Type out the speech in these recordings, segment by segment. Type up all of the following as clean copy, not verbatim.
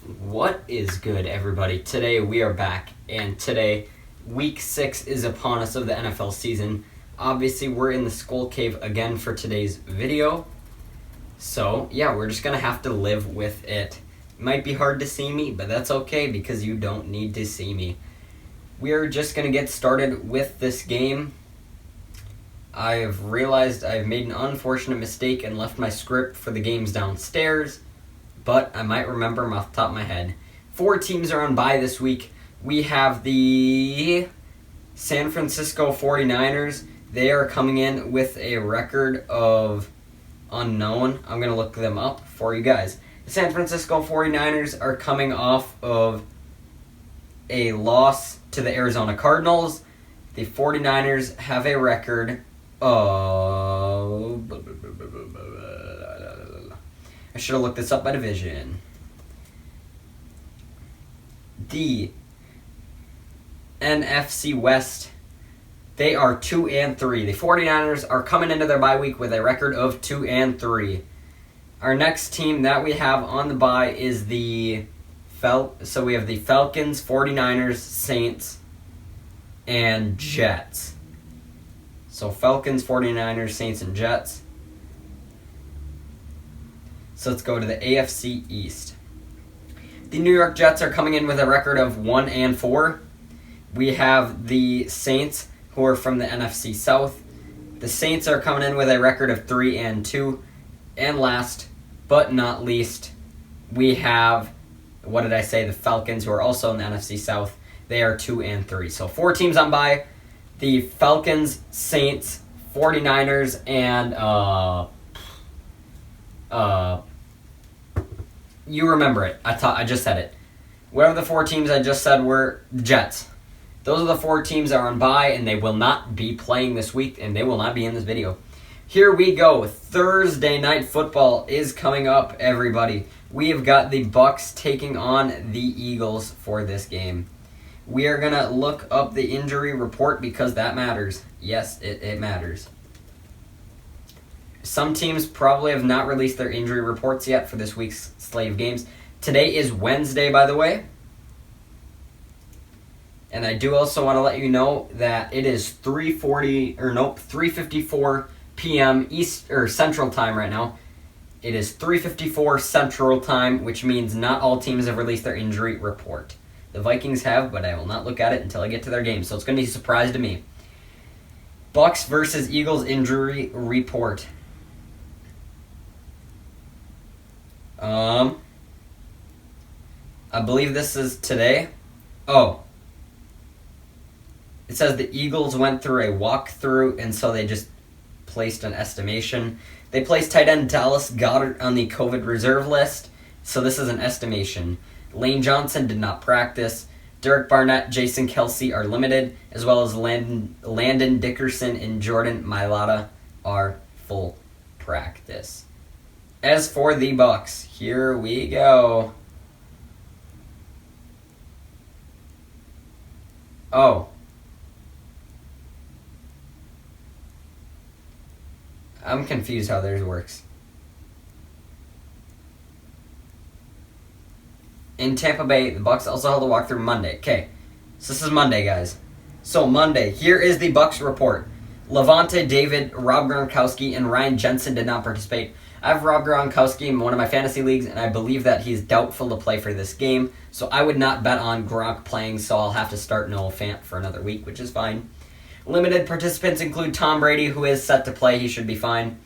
What is good, everybody? Today we are back, and today, week 6 is upon us of the NFL season. Obviously, we're in the Skull Cave again for today's video. So, yeah, we're just going to have to live with it. It might be hard to see me, but that's okay because you don't need to see me. We're just going to get started with this game. I've realized I've made an unfortunate mistake and left my script for the games downstairs, but I might remember them off the top of my head. 4 teams are on bye this week. We have the San Francisco 49ers. They are coming in with a record of unknown. I'm going to look them up for you guys. The San Francisco 49ers are coming off of a loss to the Arizona Cardinals. The 49ers have a record of... I should have looked this up by division. The NFC West, they are 2-3. The 49ers are coming into their bye week with a record of 2-3. Our next team that we have on the bye is the so we have the Falcons, 49ers, Saints, and Jets. So Falcons, 49ers, Saints, and Jets. So let's go to the AFC East. The New York Jets are coming in with a record of 1-4. We have the Saints, who are from the NFC South. The Saints are coming in with a record of 3-2. And last but not least, we have, the Falcons, who are also in the NFC South. They are 2-3. So 4 teams on bye. The Falcons, Saints, 49ers, and you remember it. I just said it. Whatever the 4 teams I just said were, Jets. Those are the 4 teams that are on bye, and they will not be playing this week, and they will not be in this video. Here we go. Thursday Night Football is coming up, everybody. We have got the Bucs taking on the Eagles for this game. We are going to look up the injury report because that matters. Yes, it matters. Some teams probably have not released their injury reports yet for this week's slate of games. Today is Wednesday, by the way. And I do also want to let you know that it is 3:54 p.m. Central Time right now. It is 3:54 Central Time, which means not all teams have released their injury report. The Vikings have, but I will not look at it until I get to their game, so it's going to be a surprise to me. Bucs versus Eagles injury report. I believe this is today. Oh. It says the Eagles went through a walkthrough, and so they just placed an estimation. They placed tight end Dallas Goedert on the COVID reserve list, so this is an estimation. Lane Johnson did not practice. Derek Barnett, Jason Kelce are limited, as well as Landon Dickerson and Jordan Mailata are full practice. As for the Bucs, here we go. Oh. I'm confused how theirs works. In Tampa Bay, the Bucs also held a walkthrough Monday. Okay, so this is Monday, guys. So Monday, here is the Bucs report. Levante David, Rob Gronkowski, and Ryan Jensen did not participate. I have Rob Gronkowski in one of my fantasy leagues, and I believe that he's doubtful to play for this game. So I would not bet on Gronk playing, so I'll have to start Noah Fant for another week, which is fine. Limited participants include Tom Brady, who is set to play. He should be fine.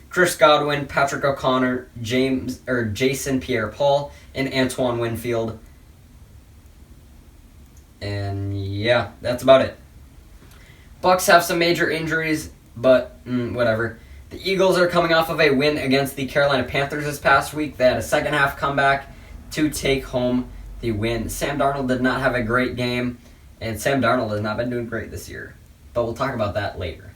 Chris Godwin, Patrick O'Connor, Jason Pierre-Paul, and Antoine Winfield. And yeah, that's about it. Bucs have some major injuries, but whatever. The Eagles are coming off of a win against the Carolina Panthers this past week. They had a second-half comeback to take home the win. Sam Darnold did not have a great game, and Sam Darnold has not been doing great this year. But we'll talk about that later.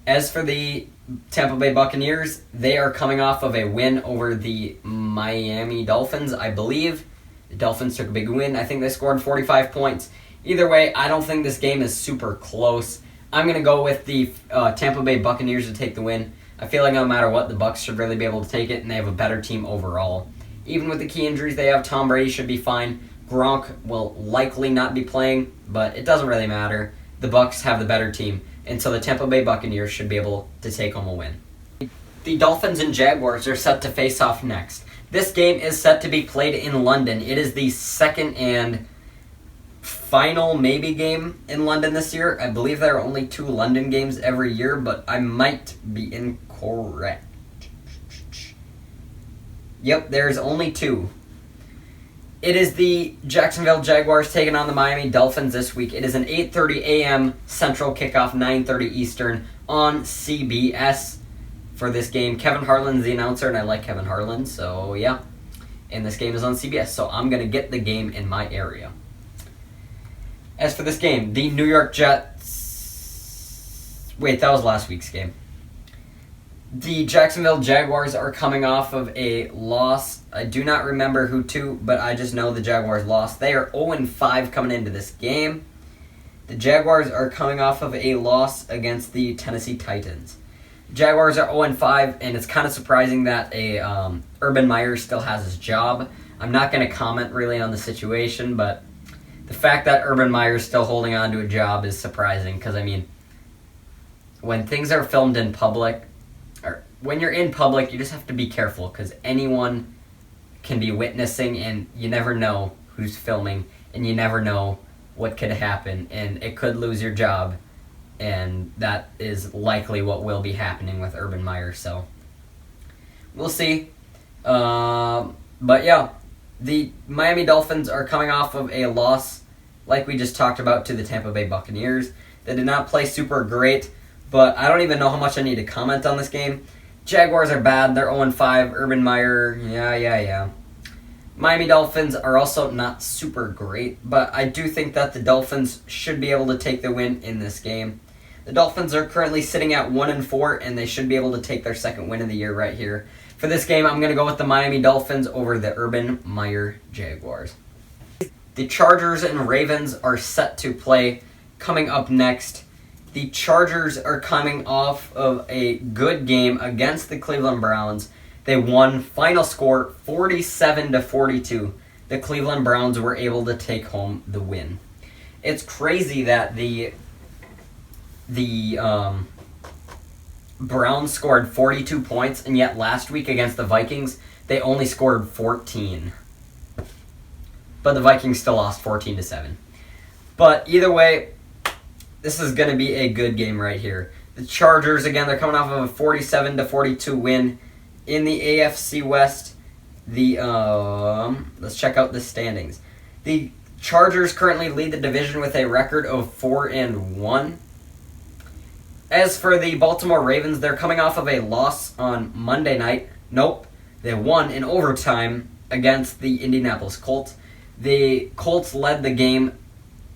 As for the Tampa Bay Buccaneers, they are coming off of a win over the Miami Dolphins, I believe. The Dolphins took a big win. I think they scored 45 points. Either way, I don't think this game is super close. I'm going to go with the Tampa Bay Buccaneers to take the win. I feel like no matter what, the Bucs should really be able to take it, and they have a better team overall. Even with the key injuries they have, Tom Brady should be fine. Gronk will likely not be playing, but it doesn't really matter. The Bucs have the better team, and so the Tampa Bay Buccaneers should be able to take home a win. The Dolphins and Jaguars are set to face off next. This game is set to be played in London. It is the second and final maybe game in London this year. I believe there are only 2 London games every year, but I might be incorrect. Yep, there's only 2. It is the Jacksonville Jaguars taking on the Miami Dolphins this week. It is an 8:30 a.m. Central kickoff, 9:30 Eastern on CBS for this game. Kevin Harlan's the announcer, and I like Kevin Harlan, so yeah. And this game is on CBS, so I'm going to get the game in my area. As for this game, the New York Jets... Wait, that was last week's game. The Jacksonville Jaguars are coming off of a loss. I do not remember who to, but I just know the Jaguars lost. They are 0-5 coming into this game. The Jaguars are coming off of a loss against the Tennessee Titans. Jaguars are 0-5, and it's kind of surprising that Urban Meyer still has his job. I'm not going to comment really on the situation, but the fact that Urban Meyer is still holding on to a job is surprising because, I mean, when things are filmed in public, or when you're in public, you just have to be careful because anyone can be witnessing, and you never know who's filming, and you never know what could happen, and it could lose your job. And that is likely what will be happening with Urban Meyer, so we'll see. But yeah, the Miami Dolphins are coming off of a loss, like we just talked about, to the Tampa Bay Buccaneers. They did not play super great, but I don't even know how much I need to comment on this game. Jaguars are bad. They're 0-5. Urban Meyer, yeah. Miami Dolphins are also not super great, but I do think that the Dolphins should be able to take the win in this game. The Dolphins are currently sitting at 1-4, and they should be able to take their second win of the year right here. For this game, I'm going to go with the Miami Dolphins over the Urban Meyer Jaguars. The Chargers and Ravens are set to play coming up next. The Chargers are coming off of a good game against the Cleveland Browns. They won, final score 47-42. The Cleveland Browns were able to take home the win. It's crazy that the Browns scored 42 points, and yet last week against the Vikings, they only scored 14. But the Vikings still lost 14-7. But either way, this is going to be a good game right here. The Chargers, again, they're coming off of a 47-42 win in the AFC West. Let's check out the standings. The Chargers currently lead the division with a record of 4-1. As for the Baltimore Ravens, they're coming off of a loss on Monday night. Nope, they won in overtime against the Indianapolis Colts. The Colts led the game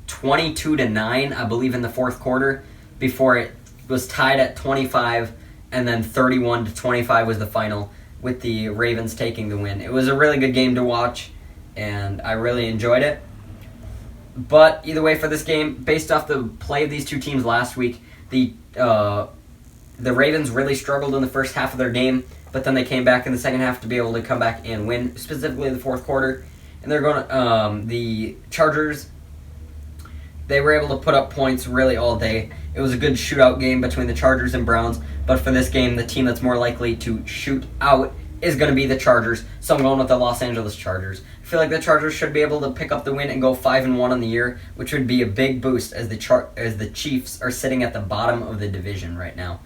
22-9, I believe, in the fourth quarter, before it was tied at 25, and then 31-25 was the final, with the Ravens taking the win. It was a really good game to watch, and I really enjoyed it. But either way, for this game, based off the play of these two teams last week, the Ravens really struggled in the first half of their game, but then they came back in the second half to be able to come back and win, specifically the fourth quarter. And they're going the Chargers, they were able to put up points really all day. It was a good shootout game between the Chargers and Browns, but for this game, the team that's more likely to shoot out is going to be the Chargers, so I'm going with the Los Angeles Chargers. I feel like the Chargers should be able to pick up the win and go 5-1 on the year, which would be a big boost as the Chiefs are sitting at the bottom of the division right now.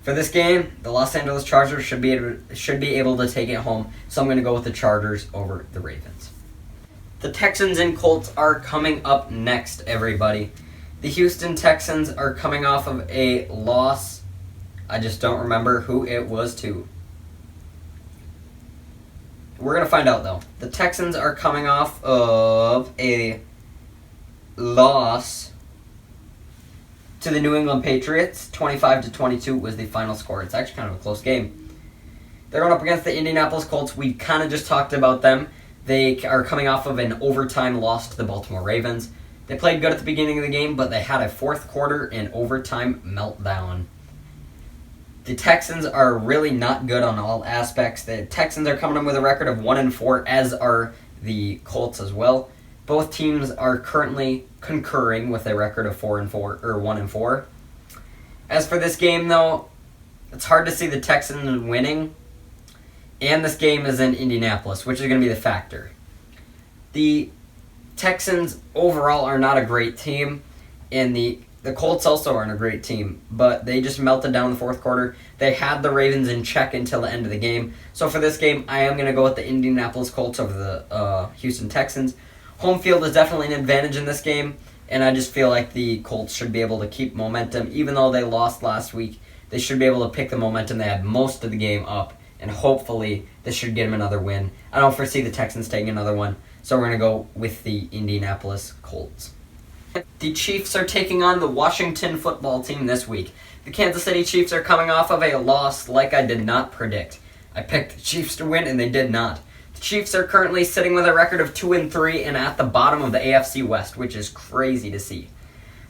For this game, the Los Angeles Chargers should be able to take it home, so I'm going to go with the Chargers over the Ravens. The Texans and Colts are coming up next, everybody. The Houston Texans are coming off of a loss. I just don't remember who it was to. We're going to find out, though. The Texans are coming off of a loss to the New England Patriots. 25-22 was the final score. It's actually kind of a close game. They're going up against the Indianapolis Colts. We kind of just talked about them. They are coming off of an overtime loss to the Baltimore Ravens. They played good at the beginning of the game, but they had a fourth quarter and overtime meltdown. The Texans are really not good on all aspects. The Texans are coming in with a record of 1-4, as are the Colts as well. Both teams are currently concurring with a record of 4-4 or 1-4. As for this game, though, it's hard to see the Texans winning, and this game is in Indianapolis, which is going to be the factor. The Texans overall are not a great team, and the Colts also aren't a great team, but they just melted down the fourth quarter. They had the Ravens in check until the end of the game. So for this game, I am going to go with the Indianapolis Colts over the Houston Texans. Home field is definitely an advantage in this game, and I just feel like the Colts should be able to keep momentum. Even though they lost last week, they should be able to pick the momentum. They had most of the game up, and hopefully this should get them another win. I don't foresee the Texans taking another one, so we're going to go with the Indianapolis Colts. The Chiefs are taking on the Washington football team this week. The Kansas City Chiefs are coming off of a loss like I did not predict. I picked the Chiefs to win, and they did not. The Chiefs are currently sitting with a record of 2-3 and at the bottom of the AFC West, which is crazy to see.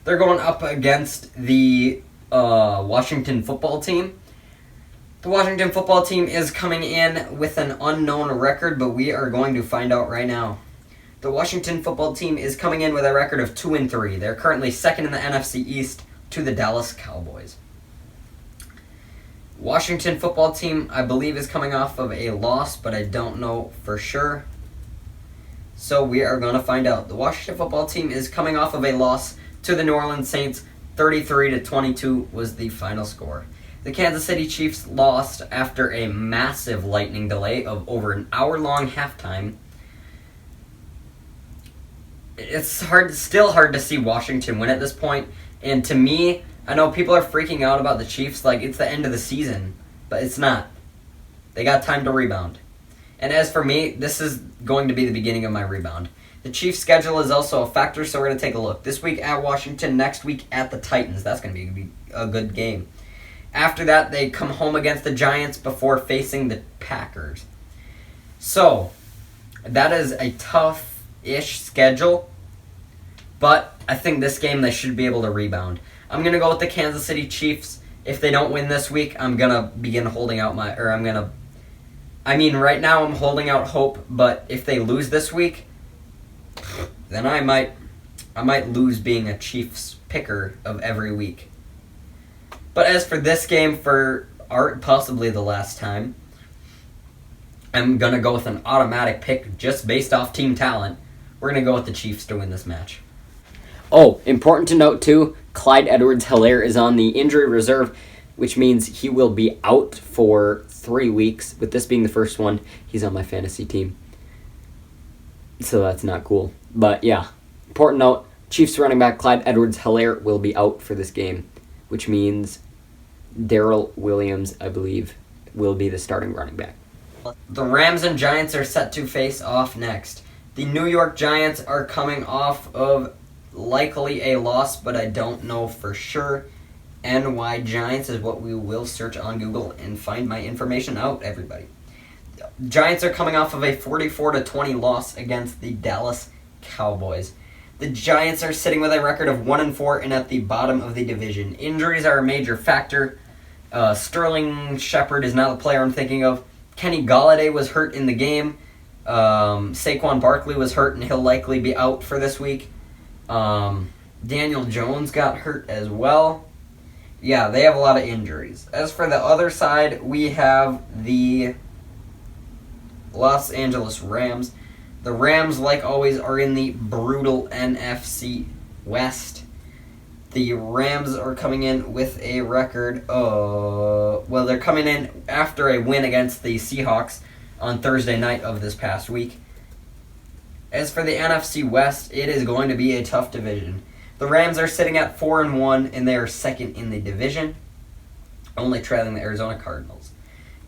They're going up against the Washington football team. The Washington football team is coming in with an unknown record, but we are going to find out right now. The Washington football team is coming in with a record of 2-3. They're currently second in the NFC East to the Dallas Cowboys. Washington football team, I believe, is coming off of a loss, but I don't know for sure. So we are going to find out. The Washington football team is coming off of a loss to the New Orleans Saints. 33-22 was the final score. The Kansas City Chiefs lost after a massive lightning delay of over an hour-long halftime. It's still hard to see Washington win at this point. And to me, I know people are freaking out about the Chiefs like it's the end of the season, but it's not. They got time to rebound. And as for me, this is going to be the beginning of my rebound. The Chiefs' schedule is also a factor, so we're going to take a look. This week at Washington, next week at the Titans. That's going to be a good game. After that, they come home against the Giants before facing the Packers. So, that is a tough-ish schedule, but I think this game they should be able to rebound. I'm going to go with the Kansas City Chiefs. If they don't win this week, I'm going to begin holding out right now I'm holding out hope, but if they lose this week, then I might lose being a Chiefs picker of every week. But as for this game, for possibly the last time, I'm going to go with an automatic pick just based off team talent. We're going to go with the Chiefs to win this match. Oh, important to note too, Clyde Edwards-Helaire is on the injury reserve, which means he will be out for 3 weeks. With this being the first one, he's on my fantasy team. So that's not cool. But yeah, important note, Chiefs running back Clyde Edwards-Helaire will be out for this game, which means Darrell Williams, I believe, will be the starting running back. The Rams and Giants are set to face off next. The New York Giants are coming off of likely a loss, but I don't know for sure. NY Giants is what we will search on Google and find my information out, everybody. Giants are coming off of a 44-20 loss against the Dallas Cowboys. The Giants are sitting with a record of 1-4 and at the bottom of the division. Injuries are a major factor. Sterling Shepard is not the player I'm thinking of. Kenny Golladay was hurt in the game. Saquon Barkley was hurt and he'll likely be out for this week. Daniel Jones got hurt as well. Yeah, they have a lot of injuries. As for the other side, we have the Los Angeles Rams. The Rams, like always, are in the brutal NFC West. The Rams are coming in with a record they're coming in after a win against the Seahawks on Thursday night of this past week. As for the NFC West, it is going to be a tough division. The Rams are sitting at 4-1, and they are second in the division, only trailing the Arizona Cardinals.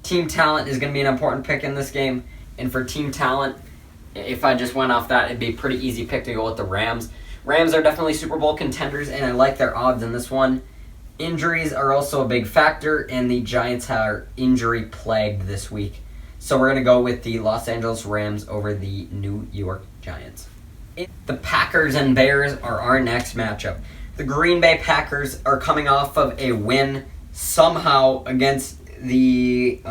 Team talent is going to be an important pick in this game, and for team talent, if I just went off that, it'd be a pretty easy pick to go with the Rams. Rams are definitely Super Bowl contenders, and I like their odds in this one. Injuries are also a big factor, and the Giants are injury-plagued this week. So we're going to go with the Los Angeles Rams over the New York Giants. The Packers and Bears are our next matchup. The Green Bay Packers are coming off of a win somehow against the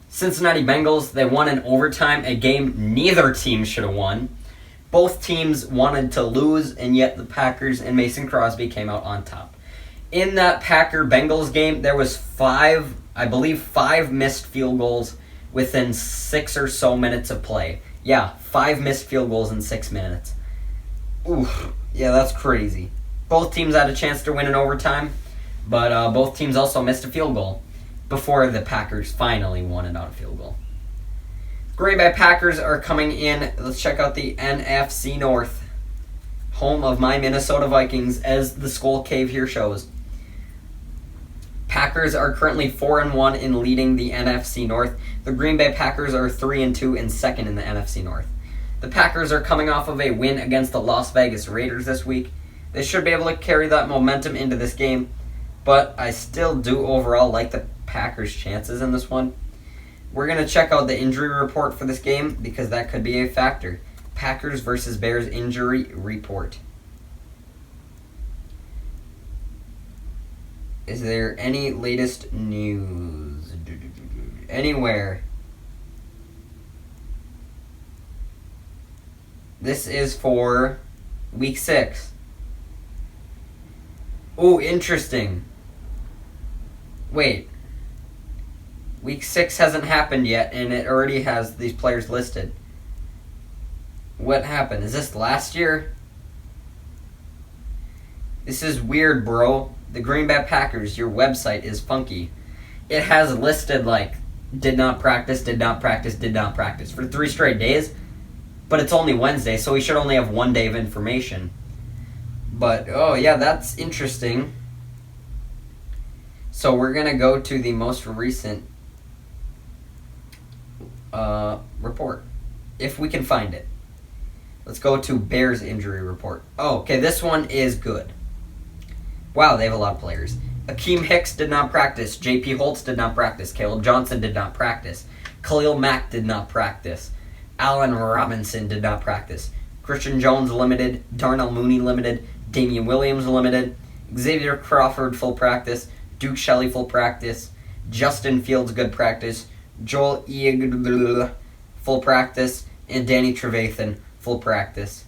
Cincinnati Bengals. They won in overtime, a game neither team should have won. Both teams wanted to lose, and yet the Packers and Mason Crosby came out on top. In that Packer-Bengals game, there was five missed field goals within 6 or so minutes of play. Yeah, 5 missed field goals in 6 minutes. Oof, yeah, that's crazy. Both teams had a chance to win in overtime, but both teams also missed a field goal before the Packers finally won it on a field goal. Green Bay Packers are coming in. Let's check out the NFC North, home of my Minnesota Vikings, as the Skull Cave here shows. Packers are currently 4-1 in leading the NFC North. The Green Bay Packers are 3-2 and second in the NFC North. The Packers are coming off of a win against the Las Vegas Raiders this week. They should be able to carry that momentum into this game, but I still do overall like the Packers' chances in this one. We're going to check out the injury report for this game because that could be a factor. Packers versus Bears injury report. Is there any latest news anywhere? This is for week 6. Oh, interesting. Wait. Week 6 hasn't happened yet, and it already has these players listed. What happened? Is this last year? This is weird, bro. The Green Bay Packers, your website is funky. It has listed, like, did not practice for 3 straight days, but it's only Wednesday, so we should only have 1 day of information. But, oh yeah, that's interesting. So we're going to go to the most recent report, if we can find it. Let's go to Bears injury report. Oh, okay, this one is good. Wow, they have a lot of players. Akeem Hicks did not practice. J.P. Holtz did not practice. Caleb Johnson did not practice. Khalil Mack did not practice. Allen Robinson did not practice. Christian Jones limited. Darnell Mooney limited. Damian Williams limited. Xavier Crawford full practice. Duke Shelley full practice. Justin Fields good practice. Joel Eag full practice. And Danny Trevathan full practice.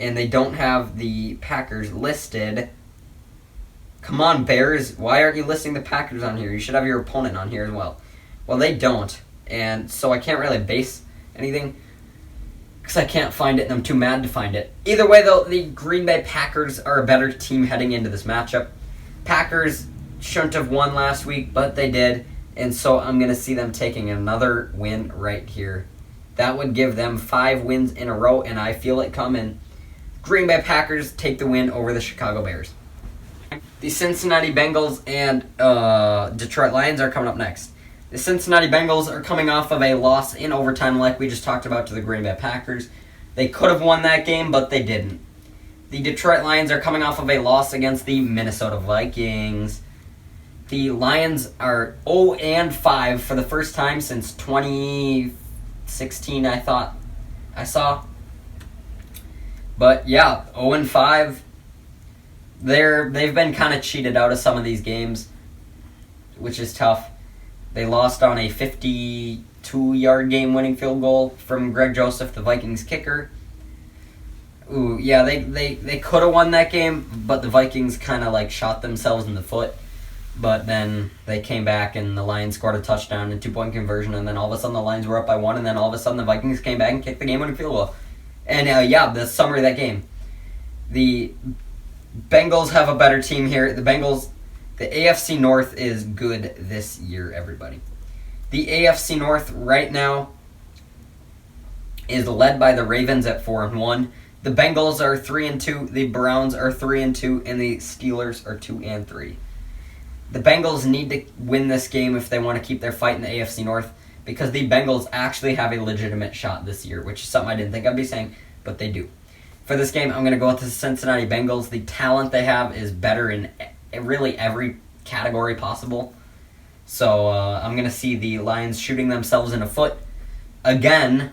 And they don't have the Packers listed. Come on, Bears. Why aren't you listing the Packers on here? You should have your opponent on here as well. Well, they don't. And so I can't really base anything because I can't find it and I'm too mad to find it. Either way, though, the Green Bay Packers are a better team heading into this matchup. Packers shouldn't have won last week, but they did. And so I'm going to see them taking another win right here. That would give them 5 wins in a row, and I feel it coming. Green Bay Packers take the win over the Chicago Bears. The Cincinnati Bengals and Detroit Lions are coming up next. The Cincinnati Bengals are coming off of a loss in overtime like we just talked about to the Green Bay Packers. They could have won that game, but they didn't. The Detroit Lions are coming off of a loss against the Minnesota Vikings. The Lions are 0-5 for the first time since 2016, I thought I saw. But yeah, 0-5. They've been kind of cheated out of some of these games, which is tough. They lost on a 52-yard game-winning field goal from Greg Joseph, the Vikings kicker. Ooh, yeah, they could have won that game, but the Vikings kind of like shot themselves in the foot. But then they came back and the Lions scored a touchdown and 2-point conversion, and then all of a sudden the Lions were up by 1, and then all of a sudden the Vikings came back and kicked the game-winning field goal. And yeah, the summary of that game. The Bengals have a better team here. The AFC North is good this year, everybody. The AFC North right now is led by the Ravens at 4-1. The Bengals are 3-2, the Browns are 3-2, and the Steelers are 2-3. The Bengals need to win this game if they want to keep their fight in the AFC North, because the Bengals actually have a legitimate shot this year, which is something I didn't think I'd be saying, but they do. For this game, I'm going to go with the Cincinnati Bengals. The talent they have is better in really every category possible. So I'm going to see the Lions shooting themselves in the foot again,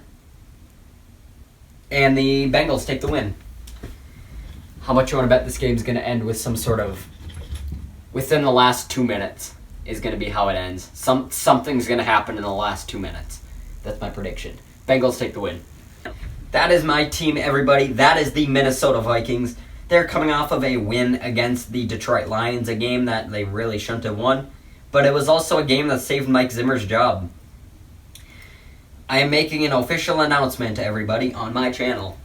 and the Bengals take the win. How much you want to bet this game's going to end with some sort of within the last 2 minutes is going to be how it ends. Something's going to happen in the last 2 minutes. That's my prediction. Bengals take the win. That is my team, everybody. That is the Minnesota Vikings. They're coming off of a win against the Detroit Lions, a game that they really shouldn't have won. But it was also a game that saved Mike Zimmer's job. I am making an official announcement to everybody on my channel.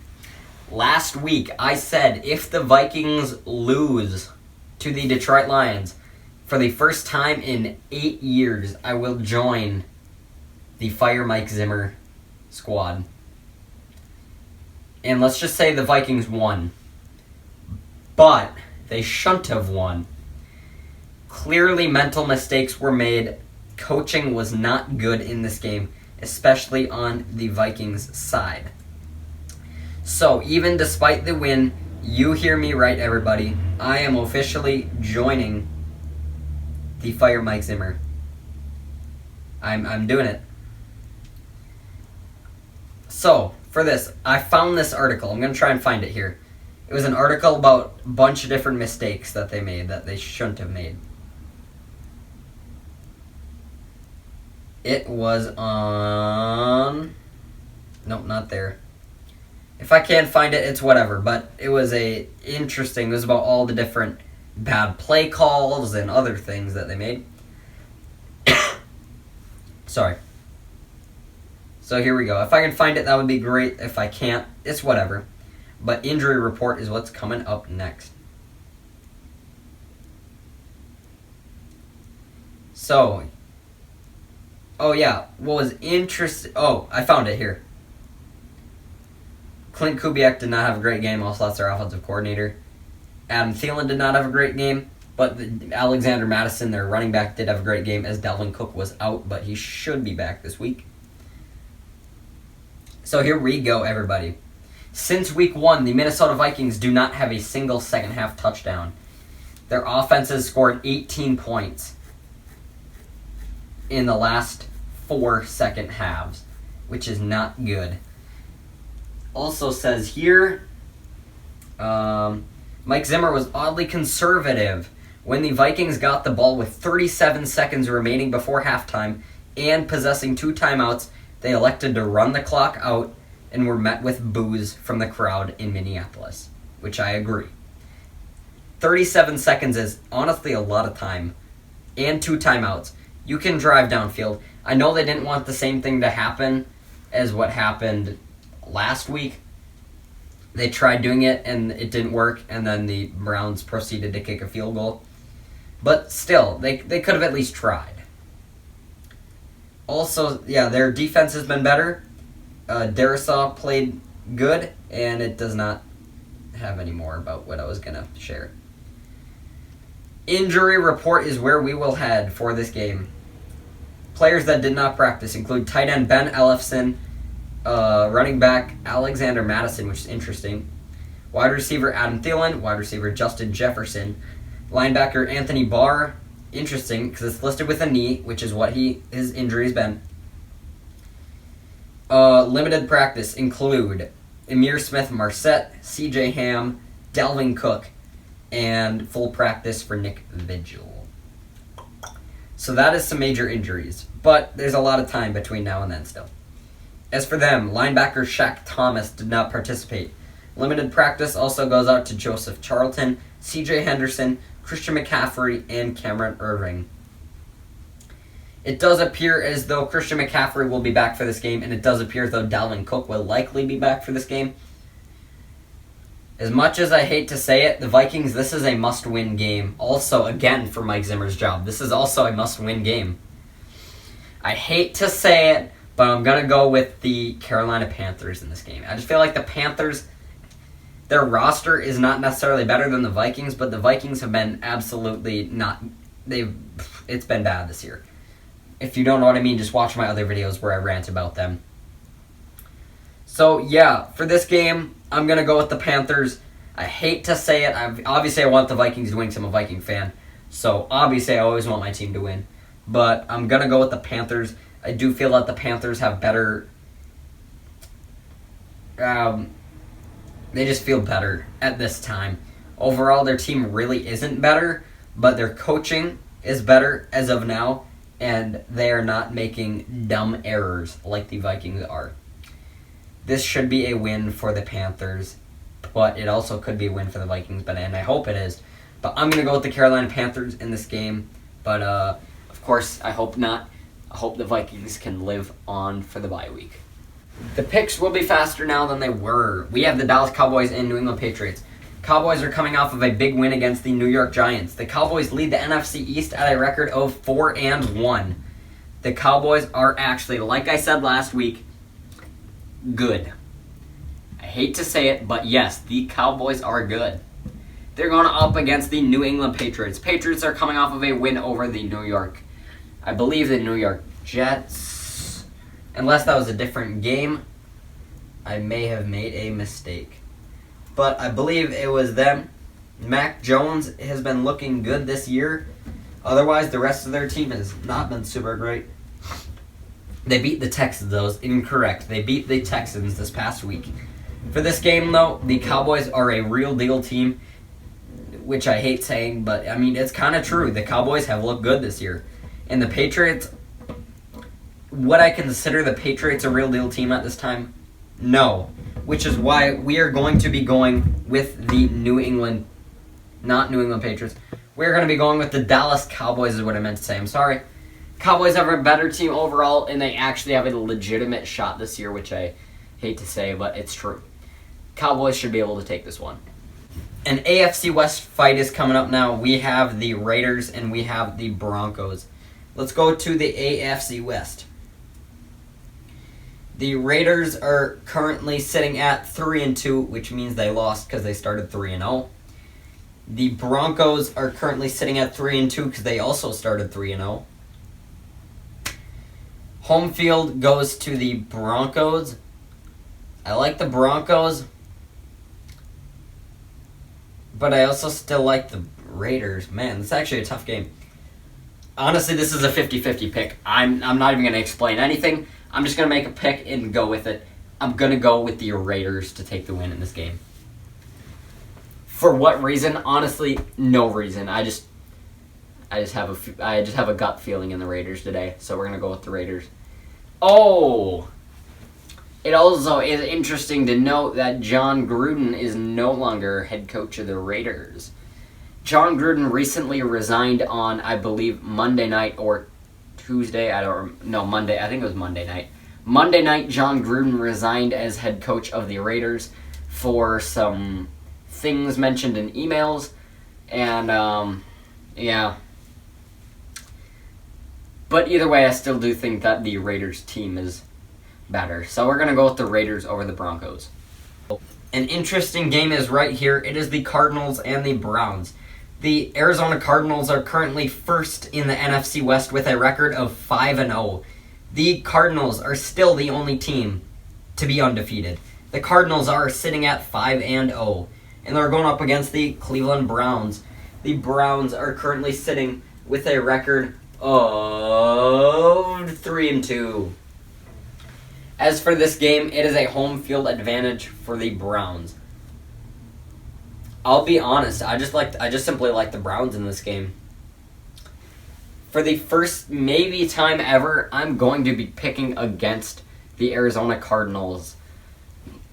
Last week, I said if the Vikings lose to the Detroit Lions for the first time in 8 years, I will join the Fire Mike Zimmer squad. And let's just say the Vikings won. But they shouldn't have won. Clearly, mental mistakes were made. Coaching was not good in this game, especially on the Vikings side. So, even despite the win, you hear me right, everybody. I am officially joining the Fire Mike Zimmer. I'm doing it. So, for this, I found this article. I'm going to try and find it here. It was an article about a bunch of different mistakes that they made that they shouldn't have made. It was on... Nope, not there. If I can't find it, it's whatever. But it was interesting. It was about all the different bad play calls and other things that they made. Sorry. So here we go. If I can find it, that would be great. If I can't, it's whatever. But injury report is what's coming up next. So, oh yeah, what was interesting... Oh, I found it here. Clint Kubiak did not have a great game. Also, that's their offensive coordinator. Adam Thielen did not have a great game. But Alexander Mattison, their running back, did have a great game as Dalvin Cook was out. But he should be back this week. So here we go, everybody. Since week 1, the Minnesota Vikings do not have a single second-half touchdown. Their offense has scored 18 points in the last 4 second halves, which is not good. Also says here, Mike Zimmer was oddly conservative when the Vikings got the ball with 37 seconds remaining before halftime and possessing 2 timeouts. They elected to run the clock out and were met with boos from the crowd in Minneapolis, which I agree. 37 seconds is honestly a lot of time, and 2 timeouts. You can drive downfield. I know they didn't want the same thing to happen as what happened last week. They tried doing it, and it didn't work, and then the Browns proceeded to kick a field goal. But still, they could have at least tried. Also, yeah, their defense has been better. Darisaw played good, and it does not have any more about what I was going to share. Injury report is where we will head for this game. Players that did not practice include tight end Ben Ellefson, running back Alexander Mattison, which is interesting, wide receiver Adam Thielen, wide receiver Justin Jefferson, linebacker Anthony Barr, interesting because it's listed with a knee, which is what his injury's been. Limited practice include Emir Smith-Marset, CJ Ham, Dalvin Cook, and full practice for Nick Vigil. So that is some major injuries, but there's a lot of time between now and then still. As for them, linebacker Shaq Thomas did not participate. Limited practice also goes out to Joseph Charlton, CJ Henderson, Christian McCaffrey, and Cameron Irving. It does appear as though Christian McCaffrey will be back for this game, and it does appear as though Dalvin Cook will likely be back for this game. As much as I hate to say it, the Vikings, this is a must-win game. Also, again, for Mike Zimmer's job, this is also a must-win game. I hate to say it, but I'm going to go with the Carolina Panthers in this game. I just feel like the Panthers, their roster is not necessarily better than the Vikings, but the Vikings have been absolutely not... It's been bad this year. If you don't know what I mean, just watch my other videos where I rant about them. So, yeah, for this game, I'm going to go with the Panthers. I hate to say it. Obviously, I want the Vikings to win because I'm a Viking fan. So, obviously, I always want my team to win. But I'm going to go with the Panthers. I do feel that the Panthers have better... they just feel better at this time. Overall, their team really isn't better, but their coaching is better as of now, and they are not making dumb errors like the Vikings are. This should be a win for the Panthers, but it also could be a win for the Vikings, and I hope it is. But I'm going to go with the Carolina Panthers in this game, but of course, I hope not. I hope the Vikings can live on for the bye week. The picks will be faster now than they were. We have the Dallas Cowboys and New England Patriots. Cowboys are coming off of a big win against the New York Giants. The Cowboys lead the NFC East at a record of 4-1. The Cowboys are actually, like I said last week, good. I hate to say it, but yes, the Cowboys are good. They're going up against the New England Patriots. Patriots are coming off of a win over the I believe the New York Jets. Unless that was a different game, I may have made a mistake. But I believe it was them. Mac Jones has been looking good this year. Otherwise, the rest of their team has not been super great. They beat the Texans, though. Incorrect. They beat the Texans this past week. For this game, though, the Cowboys are a real deal team, which I hate saying, but, I mean, it's kind of true. The Cowboys have looked good this year. And the Patriots, would I consider the Patriots a real deal team at this time? No. Which is why we are going to be going with the not New England Patriots. We're going to be going with the Dallas Cowboys is what I meant to say. I'm sorry. Cowboys have a better team overall, and they actually have a legitimate shot this year, which I hate to say, but it's true. Cowboys should be able to take this one. An AFC West fight is coming up now. We have the Raiders and we have the Broncos. Let's go to the AFC West. The Raiders are currently sitting at 3-2, which means they lost because they started 3-0. The Broncos are currently sitting at 3-2 because they also started 3-0. Home field goes to the Broncos. I like the Broncos, but I also still like the Raiders. Man, it's actually a tough game. Honestly, this is a 50-50 pick. I'm not even going to explain anything. I'm just going to make a pick and go with it. I'm going to go with the Raiders to take the win in this game. For what reason? Honestly, no reason. I just have a gut feeling in the Raiders today, so we're going to go with the Raiders. Oh! It also is interesting to note that John Gruden is no longer head coach of the Raiders. John Gruden recently resigned on, I believe, Monday night or Tuesday. Monday. I think it was Monday night. Monday night, John Gruden resigned as head coach of the Raiders for some things mentioned in emails. And, yeah. But either way, I still do think that the Raiders team is better. So we're going to go with the Raiders over the Broncos. An interesting game is right here. It is the Cardinals and the Browns. The Arizona Cardinals are currently first in the NFC West with a record of 5-0. The Cardinals are still the only team to be undefeated. The Cardinals are sitting at 5-0, and they're going up against the Cleveland Browns. The Browns are currently sitting with a record of 3-2. As for this game, it is a home field advantage for the Browns. I'll be honest, I just simply like the Browns in this game. For the first maybe time ever, I'm going to be picking against the Arizona Cardinals.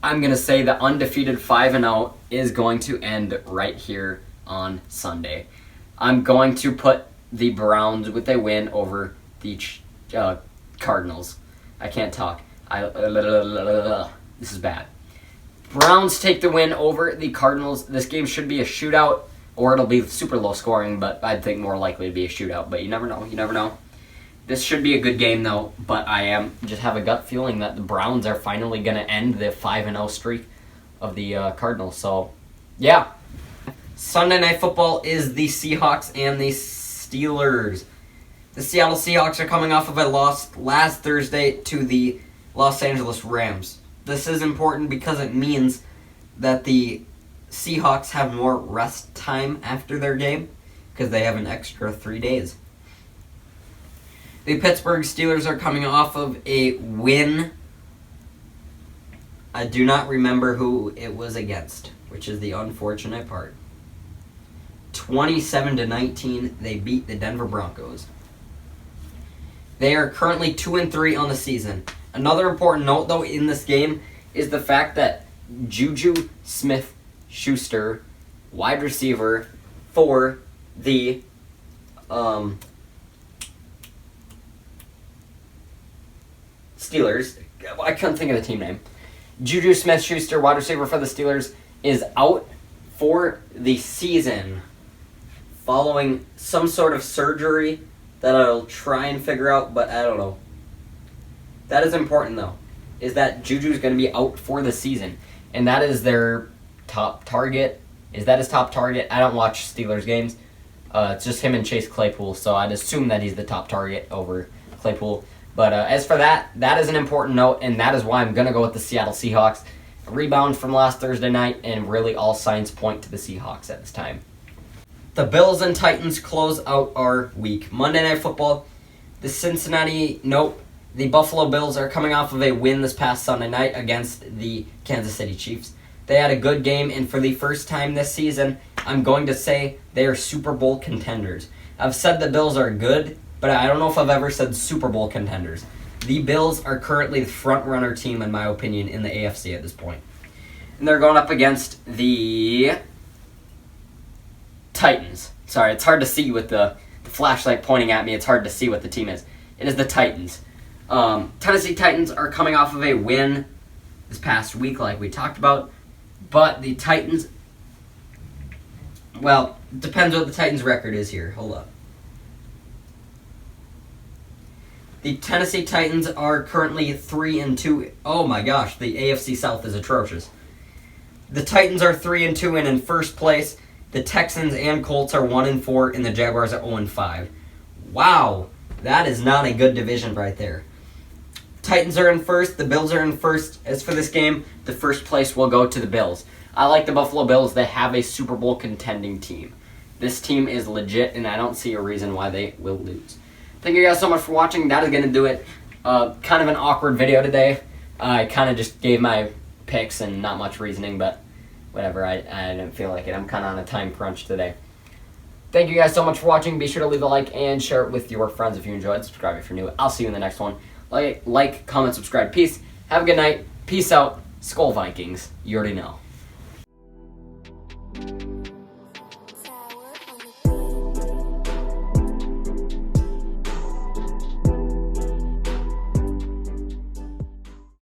I'm going to say the undefeated 5-0 is going to end right here on Sunday. I'm going to put the Browns with a win over the Cardinals. I can't talk. This is bad. Browns take the win over the Cardinals. This game should be a shootout, or it'll be super low scoring, but I'd think more likely to be a shootout. But you never know. You never know. This should be a good game, though, but I just have a gut feeling that the Browns are finally going to end the 5-0 streak of the Cardinals. So, yeah. Sunday Night Football is the Seahawks and the Steelers. The Seattle Seahawks are coming off of a loss last Thursday to the Los Angeles Rams. This is important because it means that the Seahawks have more rest time after their game because they have an extra 3 days. The Pittsburgh Steelers are coming off of a win. I do not remember who it was against, which is the unfortunate part. 27-19, they beat the Denver Broncos. They are currently 2-3 on the season. Another important note, though, in this game is the fact that Juju Smith-Schuster, wide receiver for the Steelers, I couldn't think of the team name. Juju Smith-Schuster, wide receiver for the Steelers, is out for the season following some sort of surgery that I'll try and figure out, but I don't know. That is important, though, is that Juju's going to be out for the season, and that is their top target. Is that his top target? I don't watch Steelers games. It's just him and Chase Claypool, so I'd assume that he's the top target over Claypool. But as for that is an important note, and that is why I'm going to go with the Seattle Seahawks. A rebound from last Thursday night, and really all signs point to the Seahawks at this time. The Bills and Titans close out our week. Monday Night Football, the Buffalo Bills are coming off of a win this past Sunday night against the Kansas City Chiefs. They had a good game, and for the first time this season, I'm going to say they are Super Bowl contenders. I've said the Bills are good, but I don't know if I've ever said Super Bowl contenders. The Bills are currently the front-runner team, in my opinion, in the AFC at this point. And they're going up against the Titans. Sorry, it's hard to see with the flashlight pointing at me. It's hard to see what the team is. It is the Titans. Tennessee Titans are coming off of a win this past week, like we talked about. But the Titans, well, depends what the Titans' record is here. Hold up. The Tennessee Titans are currently 3-2. Oh my gosh, the AFC South is atrocious. The Titans are 3-2 and in first place. The Texans and Colts are 1-4, and the Jaguars are 0-5. Wow, that is not a good division right there. Titans are in first. The Bills are in first. As for this game, the first place will go to the Bills. I like the Buffalo Bills. They have a Super Bowl contending team. This team is legit, and I don't see a reason why they will lose. Thank you guys so much for watching. That is going to do it. Kind of an awkward video today. I kind of just gave my picks and not much reasoning, but whatever. I didn't feel like it. I'm kind of on a time crunch today. Thank you guys so much for watching. Be sure to leave a like and share it with your friends if you enjoyed. Subscribe if you're new. I'll see you in the next one. Like, comment, subscribe. Peace. Have a good night. Peace out. Skol Vikings. You already know.